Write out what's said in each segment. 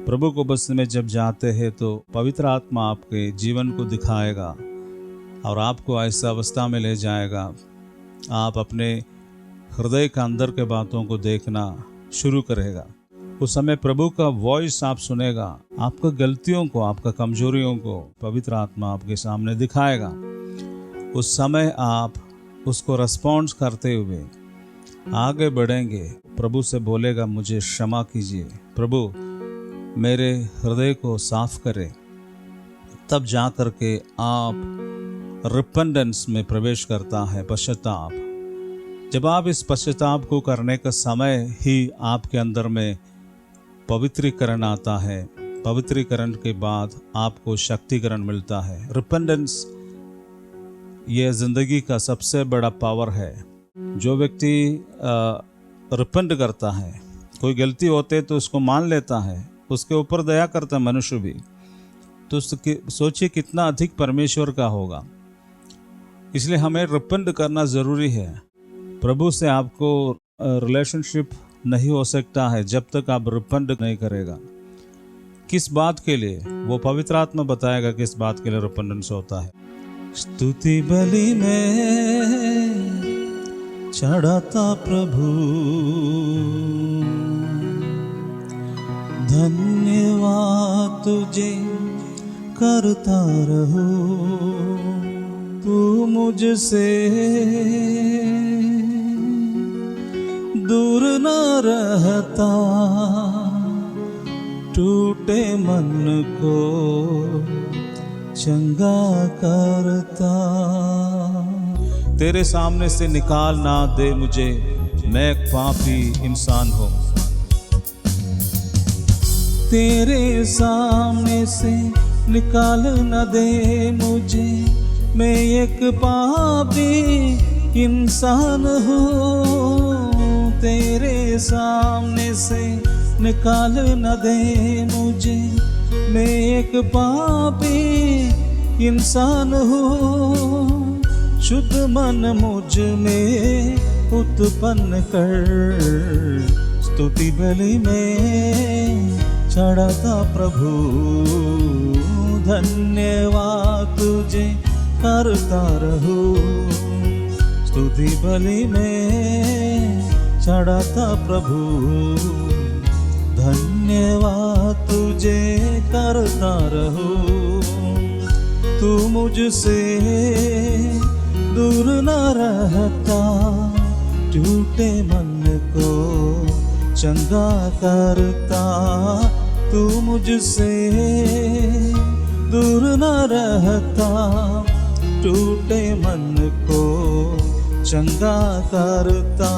प्रभु को बसने में जब जाते हैं तो पवित्र आत्मा आपके जीवन को दिखाएगा और आपको ऐसा अवस्था में ले जाएगा, आप अपने हृदय के अंदर के बातों को देखना शुरू करेगा। उस समय प्रभु का वॉइस आप सुनेगा, आपका गलतियों को, आपका कमजोरियों को पवित्र आत्मा आपके सामने दिखाएगा। उस समय आप उसको रिस्पॉन्स करते हुए आगे बढ़ेंगे। प्रभु से बोलेगा, मुझे क्षमा कीजिए, प्रभु मेरे हृदय को साफ करें। तब जा कर के आप रिपेंडेंस में प्रवेश करता है, पश्चाताप। जब आप इस पश्चाताप को करने का समय ही आपके अंदर में पवित्रीकरण आता है। पवित्रीकरण के बाद आपको शक्तिकरण मिलता है। रिपेंडेंस ये जिंदगी का सबसे बड़ा पावर है। जो व्यक्ति रिपेंट करता है, कोई गलती होते तो उसको मान लेता है, उसके ऊपर दया करता है मनुष्य भी, तो सोचिए कितना अधिक परमेश्वर का होगा। इसलिए हमें रिपेंट करना ज़रूरी है। प्रभु से आपको रिलेशनशिप नहीं हो सकता है जब तक आप रिपेंट नहीं करेगा। किस बात के लिए, वो पवित्र आत्मा बताएगा किस बात के लिए रिपेंटेंस होता है। स्तुति बलि में चढ़ाता प्रभु, धन्यवाद तुझे करता रहूं, तू मुझसे दूर न रहता, टूटे मन को चंगा करता। तेरे सामने से निकाल ना दे मुझे, मैं एक पापी इंसान हूँ। तेरे सामने से निकाल न दे मुझे, मैं एक पापी इंसान हूँ। तेरे सामने से निकाल न दे मुझे, मैं एक पापी इंसान हूँ। शुद्ध मन मुझ में उत्पन्न कर, स्तुति बलि में चढ़ाता प्रभु, धन्यवाद तुझे करता रहूं। स्तुति बलि में चढ़ाता प्रभु, धन्यवाद तुझे करता रहूं। तू मुझसे दूर न रहता, टूटे मन को चंगा करता। तू मुझसे दूर न रहता, टूटे मन को चंगा करता।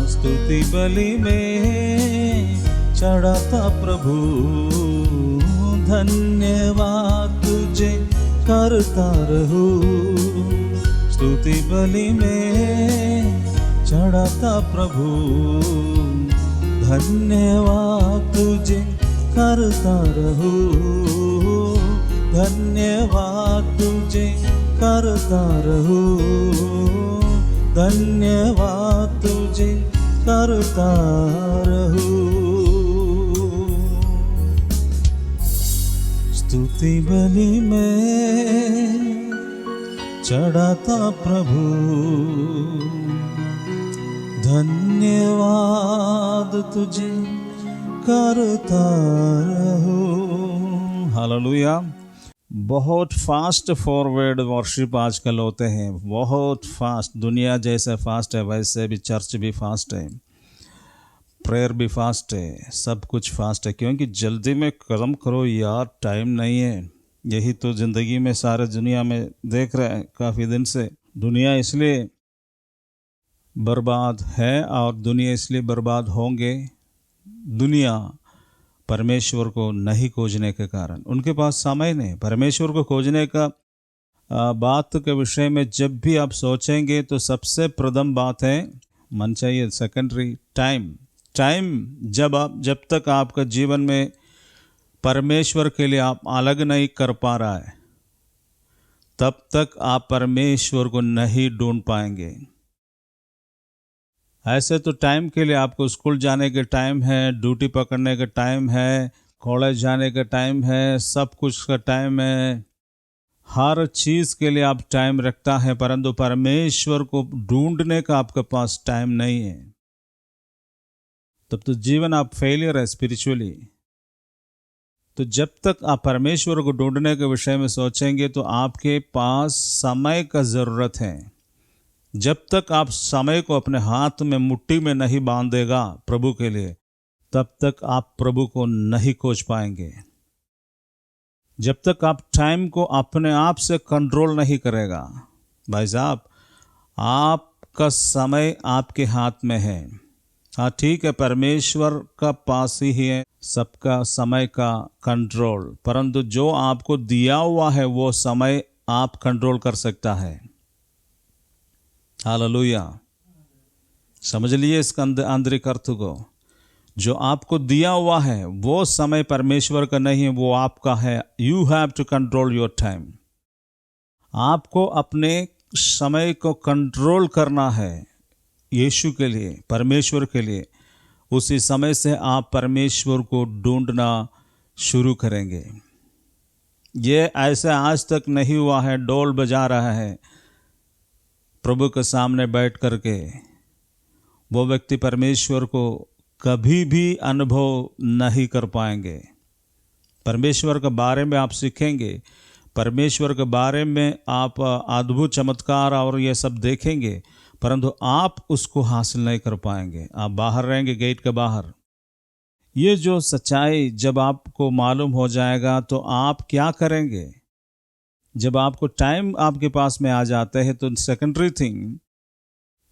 स्तुति बलि में चढ़ाता प्रभु, धन्यवाद तुझे करता रहूं। स्तुति बलि में चढ़ाता प्रभु, धन्यवाद तुझे करता रहूं। धन्यवाद तुझे करता रहूं, धन्यवाद तुझे करता रहूं। स्तुति बलि में चढ़ाता प्रभु, धन्यवाद तुझे करता रहूं। हालेलुया। बहुत फास्ट फॉरवर्ड वर्शिप आजकल होते हैं, बहुत फास्ट। दुनिया जैसे फास्ट है वैसे भी चर्च भी फास्ट है, प्रेयर भी फास्ट है, सब कुछ फास्ट है। क्योंकि जल्दी में कदम करो यार, टाइम नहीं है। यही तो ज़िंदगी में सारे दुनिया में देख रहे हैं काफ़ी दिन से। दुनिया इसलिए बर्बाद है और दुनिया इसलिए बर्बाद होंगे, दुनिया परमेश्वर को नहीं खोजने के कारण। उनके पास समय नहीं परमेश्वर को खोजने का। बात के विषय में जब भी आप सोचेंगे तो सबसे प्रथम बात है मन चाहिए, सेकेंडरी टाइम। जब तक आपका जीवन में परमेश्वर के लिए आप अलग नहीं कर पा रहा है, तब तक आप परमेश्वर को नहीं ढूंढ पाएंगे। ऐसे तो टाइम के लिए आपको स्कूल जाने के टाइम है, ड्यूटी पकड़ने का टाइम है, कॉलेज जाने का टाइम है, सब कुछ का टाइम है, हर चीज़ के लिए आप टाइम रखता है, परंतु परमेश्वर को ढूंढने का आपके पास टाइम नहीं है, तब तो जीवन आप फेलियर है स्पिरिचुअली। तो जब तक आप परमेश्वर को ढूंढने के विषय में सोचेंगे तो आपके पास समय का ज़रूरत है। जब तक आप समय को अपने हाथ में मुट्ठी में नहीं बांधेगा प्रभु के लिए, तब तक आप प्रभु को नहीं खोज पाएंगे। जब तक आप टाइम को अपने आप से कंट्रोल नहीं करेगा, भाई साहब आपका समय आपके हाथ में है। हाँ ठीक है, परमेश्वर का पास ही है सबका समय का कंट्रोल, परंतु जो आपको दिया हुआ है वो समय आप कंट्रोल कर सकता है। हालेलुया, समझ लिए इसका आंतरिक अर्थ को। जो आपको दिया हुआ है वो समय परमेश्वर का नहीं है, वो आपका है। You have to control your time. आपको अपने समय को कंट्रोल करना है यीशु के लिए, परमेश्वर के लिए। उसी समय से आप परमेश्वर को ढूंढना शुरू करेंगे। ये ऐसे आज तक नहीं हुआ है डोल बजा रहा है प्रभु के सामने बैठ करके, वो व्यक्ति परमेश्वर को कभी भी अनुभव नहीं कर पाएंगे। परमेश्वर के बारे में आप सीखेंगे, परमेश्वर के बारे में आप अद्भुत चमत्कार और ये सब देखेंगे, परंतु आप उसको हासिल नहीं कर पाएंगे। आप बाहर रहेंगे, गेट के बाहर। ये जो सच्चाई जब आपको मालूम हो जाएगा तो आप क्या करेंगे? जब आपको टाइम आपके पास में आ जाता है तो सेकेंडरी थिंग,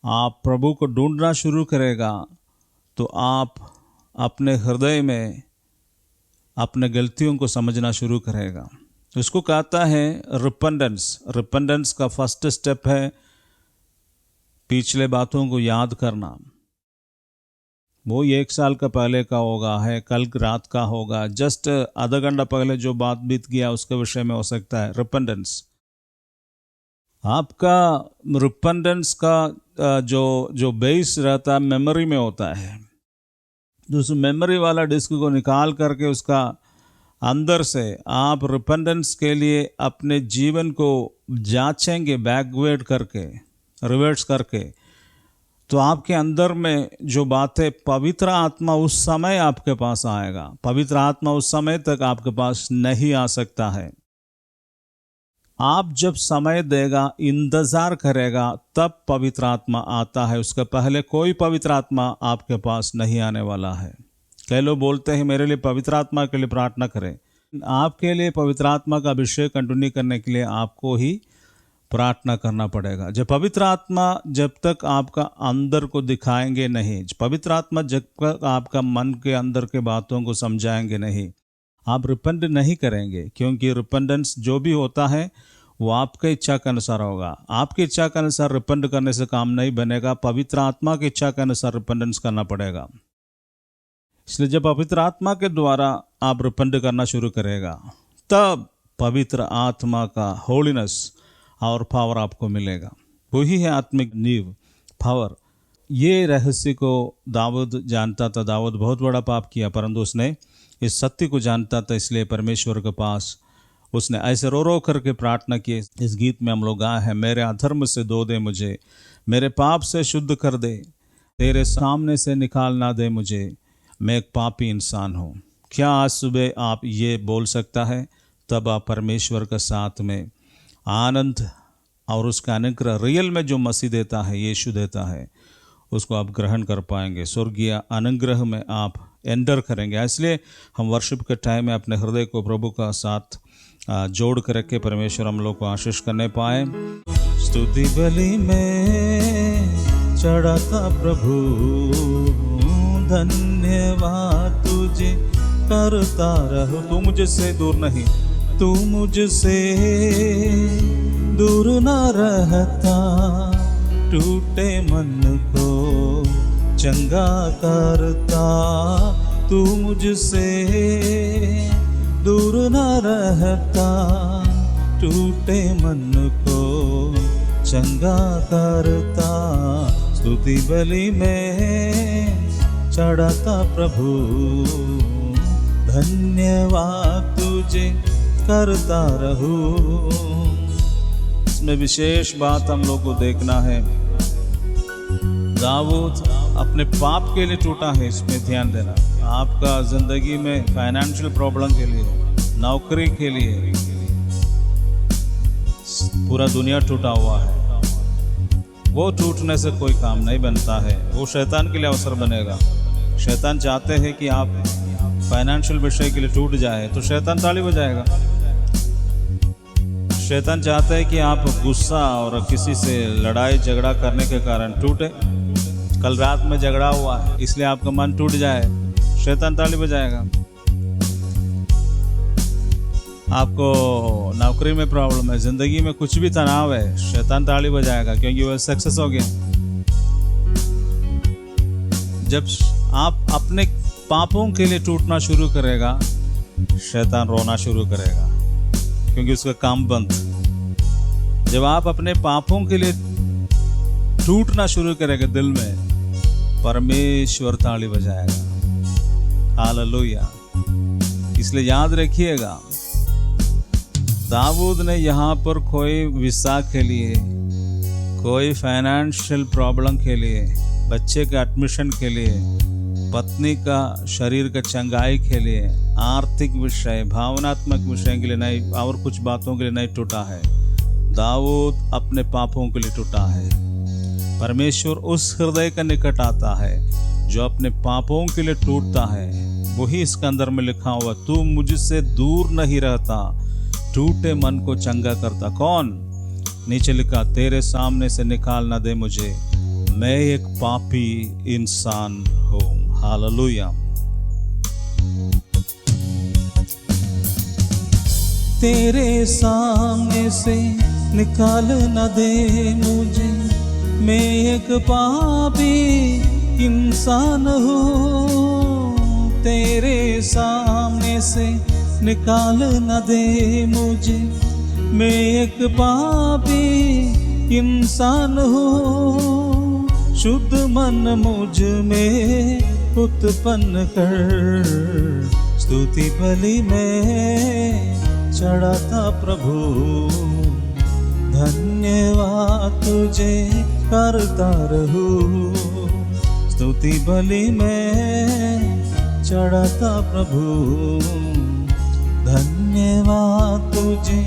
आप प्रभु को ढूंढना शुरू करेगा तो आप अपने हृदय में अपने गलतियों को समझना शुरू करेगा। उसको कहता है रिपेंटेंस। रिपेंटेंस का फर्स्ट स्टेप है पिछले बातों को याद करना। वो 1 साल का पहले का होगा, है कल रात का होगा, जस्ट आधा घंटा पहले जो बात बीत गया उसके विषय में हो सकता है। रिपेंटेंस, आपका रिपेंटेंस का जो बेस रहता है मेमोरी में होता है। उस मेमोरी वाला डिस्क को निकाल करके उसका अंदर से आप रिपेंटेंस के लिए अपने जीवन को जांचेंगे, बैकवर्ड करके, रिवर्स करके, तो आपके अंदर में जो बातें, पवित्र आत्मा उस समय आपके पास आएगा। पवित्र आत्मा उस समय तक आपके पास नहीं आ सकता है। आप जब समय देगा, इंतजार करेगा, तब पवित्र आत्मा आता है। उसके पहले कोई पवित्र आत्मा आपके पास नहीं आने वाला है। कई लोग बोलते हैं मेरे लिए पवित्र आत्मा के लिए प्रार्थना करें। आपके लिए पवित्र आत्मा का अभिषेक कंटिन्यू करने के लिए आपको ही प्रार्थना करना पड़ेगा। जब पवित्र आत्मा जब तक आपका अंदर को दिखाएंगे नहीं, पवित्र आत्मा जब तक आपका मन के अंदर के बातों को समझाएंगे नहीं, आप रिपेंट नहीं करेंगे। क्योंकि रिपेंटेंस जो भी होता है वो आपके इच्छा के अनुसार होगा। आपकी इच्छा के अनुसार रिपेंट करने से काम नहीं बनेगा, पवित्र आत्मा की इच्छा के अनुसार रिपेंटेंस करना पड़ेगा। इसलिए जब पवित्र आत्मा के द्वारा आप रिपेंट करना शुरू करेगा, तब पवित्र आत्मा का होलीनेस और पावर आपको मिलेगा। वही है आत्मिक नींव, पावर। ये रहस्य को दाऊद जानता था। दाऊद बहुत बड़ा पाप किया, परंतु उसने इस सत्य को जानता था, इसलिए परमेश्वर के पास उसने ऐसे रो रो करके प्रार्थना की। इस गीत में हम लोग गाए हैं, मेरे अधर्म से धो दे मुझे, मेरे पाप से शुद्ध कर दे, तेरे सामने से निकाल ना दे मुझे, मैं एक पापी इंसान हूँ। क्या आज सुबह आप ये बोल सकता है? तब आप परमेश्वर के साथ में आनंद और उसका अनुग्रह रियल में जो मसीह देता है, यीशु देता है, उसको आप ग्रहण कर पाएंगे। स्वर्गीय अनुग्रह में आप एंटर करेंगे। इसलिए हम वर्शिप के टाइम में अपने हृदय को प्रभु का साथ जोड़ कर रखे परमेश्वर हम लोग को आशीष करने पाए। स्तुति बलि में चढ़ाता प्रभु, धन्यवाद तुझे करता रहो। तू मुझसे दूर नहीं, तू मुझसे दूर न रहता, टूटे मन को चंगा करता। तू मुझसे दूर न रहता, टूटे मन को चंगा करता। स्तुति बलि में चढ़ाता प्रभु, धन्यवाद तुझे करता रहूं। इसमें विशेष बात हम लोग को देखना है, दाऊद अपने पाप के लिए टूटा है। इसमें ध्यान देना, आपका जिंदगी में फाइनेंशियल प्रॉब्लम के लिए, नौकरी के लिए पूरा दुनिया टूटा हुआ है। वो टूटने से कोई काम नहीं बनता है, वो शैतान के लिए अवसर बनेगा। शैतान चाहते हैं कि आप फाइनेंशियल विषय के लिए टूट जाए, तो शैतान ताली बजाएगा। शैतान चाहता है कि आप गुस्सा और किसी से लड़ाई झगड़ा करने के कारण टूटे। कल रात में झगड़ा हुआ है इसलिए आपका मन टूट जाए, शैतान ताली बजाएगा। आपको नौकरी में प्रॉब्लम है, जिंदगी में कुछ भी तनाव है, शैतान ताली बजाएगा क्योंकि वह सक्सेस हो गया। जब आप अपने पापों के लिए टूटना शुरू करेगा, शैतान रोना शुरू करेगा क्योंकि उसका काम बंद। जब आप अपने पापों के लिए टूटना शुरू करेगा दिल में, परमेश्वर ताली बजाएगा। हालेलुया। इसलिए याद रखिएगा, दाऊद ने यहाँ पर कोई वीसा के लिए, कोई फाइनेंशियल प्रॉब्लम के लिए, बच्चे के एडमिशन के लिए, पत्नी का शरीर का चंगाई के लिए, आर्थिक विषय, भावनात्मक विषय के लिए नहीं, और कुछ बातों के लिए नहीं टूटा है। दाऊद अपने पापों के लिए टूटा है। परमेश्वर उस हृदय का निकट आता है जो अपने पापों के लिए टूटता है। वही इसके अंदर में लिखा हुआ, तू मुझसे दूर नहीं रहता, टूटे मन को चंगा करता। कौन? नीचे लिखा, तेरे सामने से निकाल ना दे मुझे, मैं एक पापी इंसान हूं। हालेलुया। तेरे सामने से निकाल न दे मुझे, मैं एक पापी इंसान हूँ। तेरे सामने से निकाल न दे मुझे, मैं एक पापी इंसान हूँ। शुद्ध मन मुझ में उत्पन्न कर, स्तुति बलि में चढ़ाता प्रभु। धन्यवाद तुझे करता रहूं, स्तुति बलि में चढ़ाता प्रभु। धन्यवाद तुझे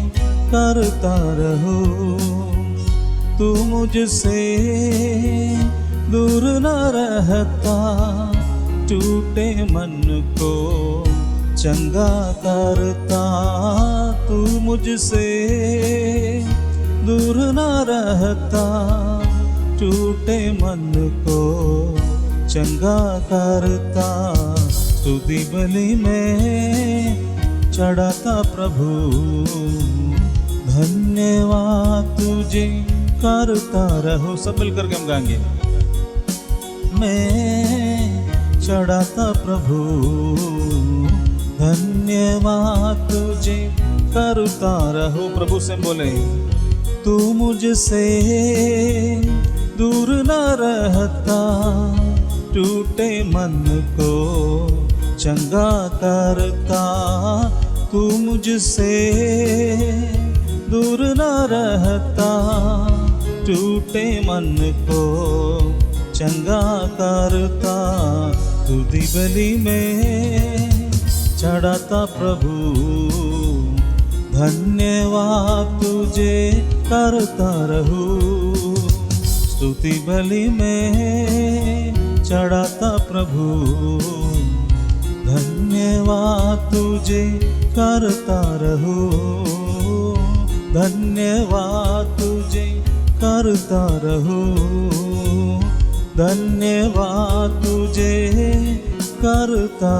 करता रहूं, तू मुझसे दूर न रहता, टूटे मन को चंगा करता। तू मुझसे दूर न रहता, टूटे मन को चंगा करता। स्तुति बलि में चढ़ाता प्रभु। धन्यवाद तुझे करता रहो। सब मिलकर के हम गाएंगे, मैं चढ़ाता प्रभु। धन्यवाद तुझे करता रहो। प्रभु से बोले, तू मुझसे दूर न रहता, टूटे मन को चंगा करता। तू मुझसे दूर न रहता, टूटे मन को चंगा करता। स्तुति बलि में चढ़ाता प्रभु। धन्यवाद तुझे करता रहूं, स्तुति बलि में चढ़ाता प्रभु। धन्यवाद तुझे करता रहूं, धन्यवाद तुझे करता रहूं, धन्यवाद तुझे करता